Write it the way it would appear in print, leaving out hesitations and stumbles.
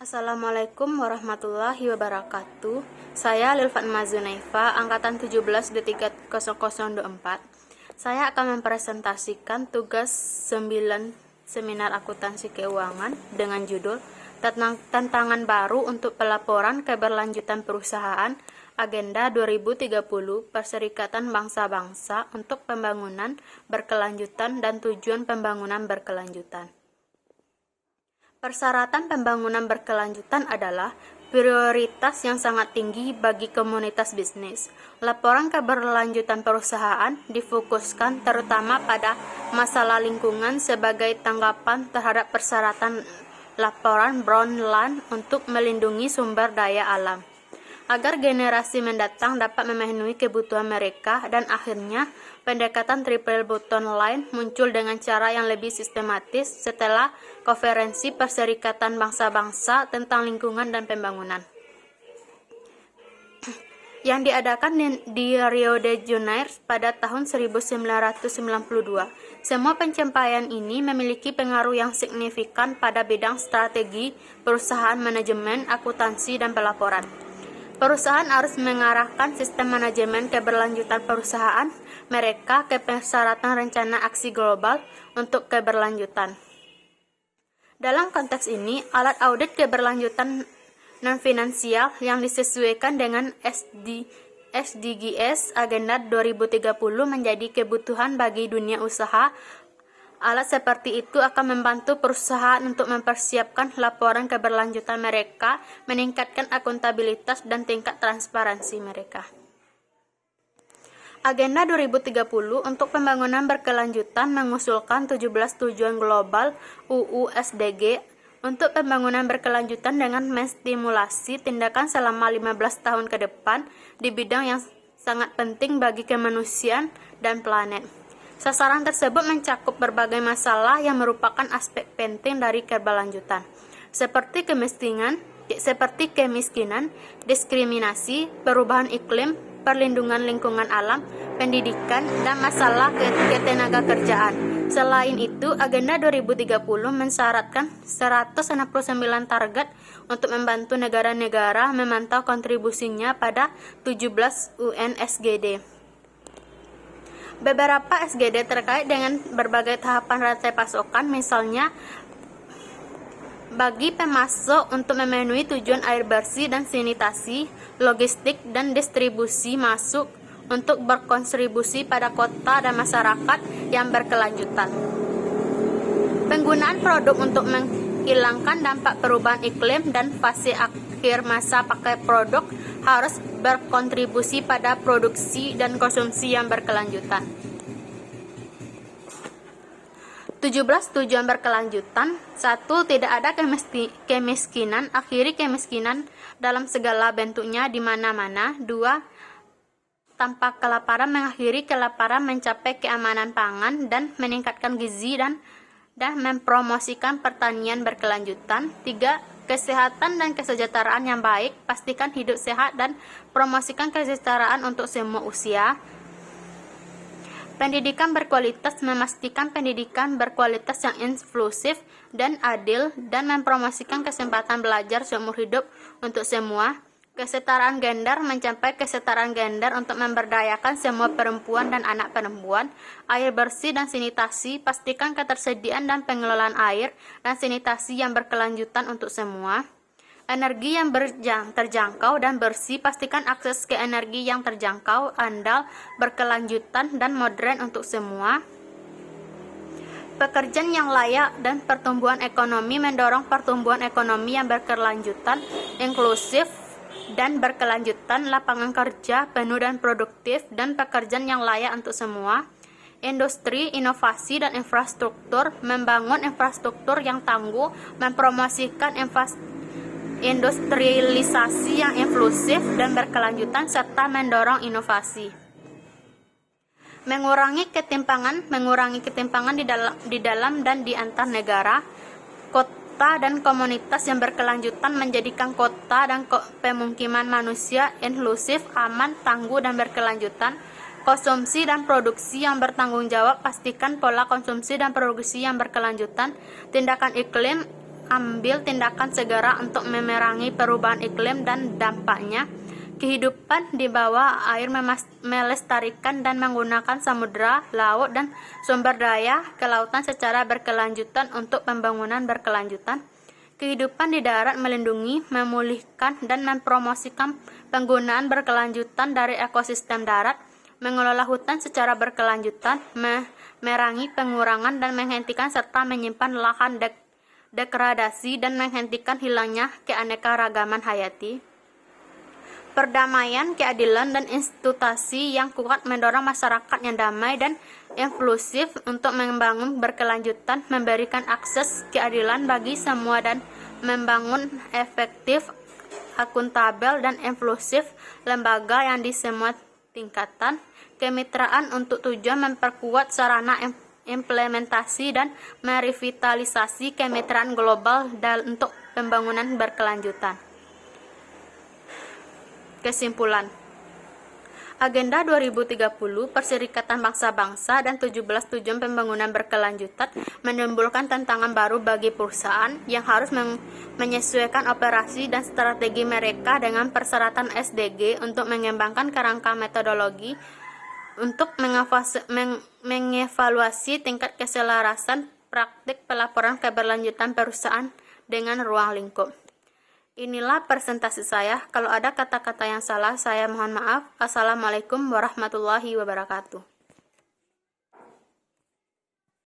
Assalamualaikum warahmatullahi wabarakatuh. Saya Lilfat Mazunaifa, angkatan 17D30024. Saya akan mempresentasikan tugas 9 seminar akuntansi keuangan dengan judul Tantangan Baru untuk Pelaporan Keberlanjutan Perusahaan Agenda 2030 Perserikatan Bangsa-Bangsa untuk Pembangunan Berkelanjutan dan Tujuan Pembangunan Berkelanjutan. Persyaratan pembangunan berkelanjutan adalah prioritas yang sangat tinggi bagi komunitas bisnis. Laporan keberlanjutan perusahaan difokuskan terutama pada masalah lingkungan sebagai tanggapan terhadap persyaratan laporan Brown Land untuk melindungi sumber daya alam, agar generasi mendatang dapat memenuhi kebutuhan mereka, dan akhirnya pendekatan triple bottom line muncul dengan cara yang lebih sistematis setelah konferensi Perserikatan Bangsa-Bangsa tentang Lingkungan dan Pembangunan yang diadakan di Rio de Janeiro pada tahun 1992. Semua pencapaian ini memiliki pengaruh yang signifikan pada bidang strategi perusahaan, manajemen, akuntansi, dan pelaporan. Perusahaan harus mengarahkan sistem manajemen keberlanjutan perusahaan mereka ke persyaratan rencana aksi global untuk keberlanjutan. Dalam konteks ini, alat audit keberlanjutan non-finansial yang disesuaikan dengan SDGs Agenda 2030 menjadi kebutuhan bagi dunia usaha. Alat seperti itu akan membantu perusahaan untuk mempersiapkan laporan keberlanjutan mereka, meningkatkan akuntabilitas dan tingkat transparansi mereka. Agenda 2030 untuk pembangunan berkelanjutan mengusulkan 17 tujuan global UU SDG untuk pembangunan berkelanjutan dengan menstimulasi tindakan selama 15 tahun ke depan di bidang yang sangat penting bagi kemanusiaan dan planet. Sasaran tersebut mencakup berbagai masalah yang merupakan aspek penting dari keberlanjutan, seperti kemiskinan, diskriminasi, perubahan iklim, perlindungan lingkungan alam, pendidikan, dan masalah ketenaga kerjaan. Selain itu, Agenda 2030 mensyaratkan 169 target untuk membantu negara-negara memantau kontribusinya pada 17 UNSGD. Beberapa SGD terkait dengan berbagai tahapan rantai pasokan, misalnya bagi pemasok untuk memenuhi tujuan air bersih dan sanitasi, logistik dan distribusi masuk untuk berkontribusi pada kota dan masyarakat yang berkelanjutan. Penggunaan produk untuk menghilangkan dampak perubahan iklim dan fase akhir masa pakai produk harus berkontribusi pada produksi dan konsumsi yang berkelanjutan. 17 tujuan berkelanjutan. 1. Tidak ada kemiskinan. Akhiri kemiskinan dalam segala bentuknya di mana-mana. 2. Tanpa kelaparan. Mengakhiri kelaparan, mencapai keamanan pangan dan meningkatkan gizi dan mempromosikan pertanian berkelanjutan. 3. Kesehatan dan kesejahteraan yang baik. Pastikan hidup sehat dan promosikan kesejahteraan untuk semua usia. Pendidikan berkualitas. Memastikan pendidikan berkualitas yang inklusif dan adil dan mempromosikan kesempatan belajar seumur hidup untuk semua. Kesetaraan gender. Mencapai kesetaraan gender untuk memberdayakan semua perempuan dan anak perempuan. Air bersih dan sanitasi. Pastikan ketersediaan dan pengelolaan air dan sanitasi yang berkelanjutan untuk semua. Energi yang terjangkau dan bersih. Pastikan akses ke energi yang terjangkau, andal, berkelanjutan, dan modern untuk semua. Pekerjaan yang layak dan pertumbuhan ekonomi. Mendorong pertumbuhan ekonomi yang berkelanjutan, inklusif, dan berkelanjutan. Lapangan kerja penuh dan produktif, dan pekerjaan yang layak untuk semua. Industri, inovasi, dan infrastruktur. Membangun infrastruktur yang tangguh, mempromosikan industrialisasi yang inklusif dan berkelanjutan, serta mendorong inovasi. Mengurangi ketimpangan di dalam dan di antar negara. Kota dan komunitas yang berkelanjutan. Menjadikan kota dan pemukiman manusia inklusif, aman, tangguh, dan berkelanjutan. Konsumsi dan produksi yang bertanggung jawab. Pastikan pola konsumsi dan produksi yang berkelanjutan. Tindakan iklim mengambil tindakan segera untuk memerangi perubahan iklim dan dampaknya. Kehidupan di bawah air melestarikan dan menggunakan samudera, laut, dan sumber daya kelautan secara berkelanjutan untuk pembangunan berkelanjutan. Kehidupan di darat melindungi, memulihkan, dan mempromosikan penggunaan berkelanjutan dari ekosistem darat, mengelola hutan secara berkelanjutan, memerangi pengurangan dan menghentikan serta menyimpan lahan degradasi dan menghentikan hilangnya keanekaragaman hayati. Perdamaian, keadilan, dan institusi yang kuat mendorong masyarakat yang damai dan inklusif untuk membangun berkelanjutan, memberikan akses keadilan bagi semua, dan membangun efektif, akuntabel, dan inklusif lembaga yang di semua tingkatan. Kemitraan untuk tujuan memperkuat sarana implementasi dan merevitalisasi kemitraan global untuk pembangunan berkelanjutan. Kesimpulan. Agenda 2030 Perserikatan Bangsa-Bangsa dan 17 Tujuan Pembangunan Berkelanjutan menimbulkan tantangan baru bagi perusahaan yang harus menyesuaikan operasi dan strategi mereka dengan persyaratan SDG untuk mengembangkan kerangka metodologi untuk mengevaluasi tingkat keselarasan praktik pelaporan keberlanjutan perusahaan dengan ruang lingkup. Inilah presentasi saya. Kalau ada kata-kata yang salah, saya mohon maaf. Assalamualaikum warahmatullahi wabarakatuh.